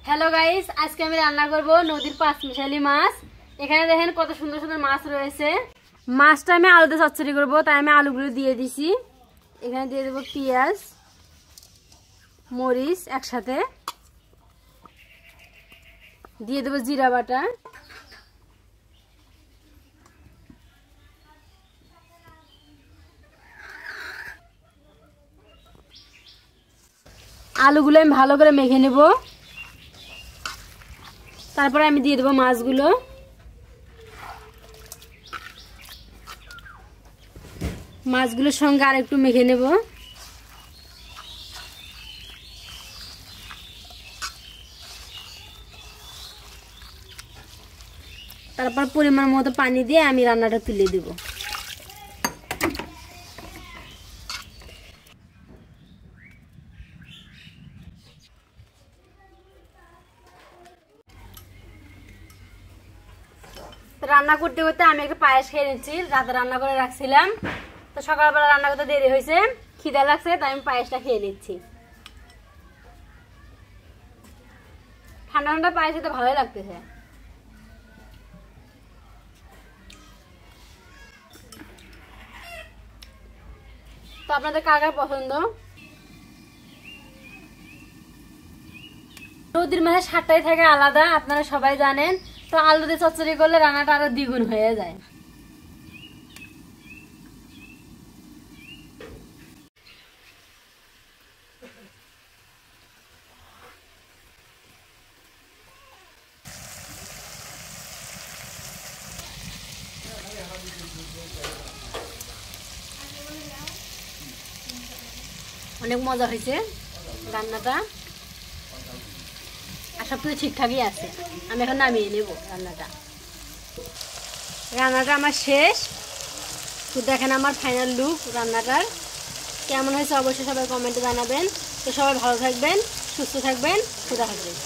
Hello guys, आज के আমি রান্না করব নদীর পাঁচমিশালি মাছ। এখানে দেখেন কত সুন্দর সুন্দর মাছ রয়েছে। মাছটা আমি আলু দিয়ে চচ্চড়ি করব, তাই আমি আলুগুলো দিয়ে দিছি। এখানে দিয়ে দেব পেঁয়াজ, মরিচ একসাথে, দিয়ে দেব জিরা বাটা, আলুগুলো আমি ভালো করে মেখে নেব। তারপরে আমি দিয়ে দেব মাছগুলো। মাছগুলোর সঙ্গে আর একটু মেখে নেব। তারপর পরিমাণ মতো পানি দিয়ে আমি রান্নাটা তুলে দেব। রান্না করতে করতে আমি একটা পায়েস খেয়ে নিচ্ছি। রাতে রান্না করে রাখছিলাম, তো সকালবেলা রান্না করতে দেরি হয়েছে, খিদে লাগছে, তাই আমি পায়েসটা খেয়ে নিচ্ছি। ঠান্ডা ঠান্ডা পায়েস খেতে ভালোই লাগতেছে। তো আপনাদের কার কার পছন্দ? নদীর মাঝে স্বাদটাই থাকে আলাদা, আপনারা সবাই জানেন। তো আলু দিয়ে চচ্চড়ি করলে রান্নাটা আরো দ্বিগুণ হয়ে যায়। অনেক মজা হয়েছে রান্নাটা, আর সবকিছু ঠিকঠাকই আছে। আমি এখন নামিয়ে নেব রান্নাটা। রান্নাটা আমার শেষ। তো দেখেন আমার ফাইনাল লুক রান্নাটার কেমন হয়েছে, অবশ্যই সবাই কমেন্টে জানাবেন। তো সবাই ভালো থাকবেন, সুস্থ থাকবেন, খুদা হাফেজ।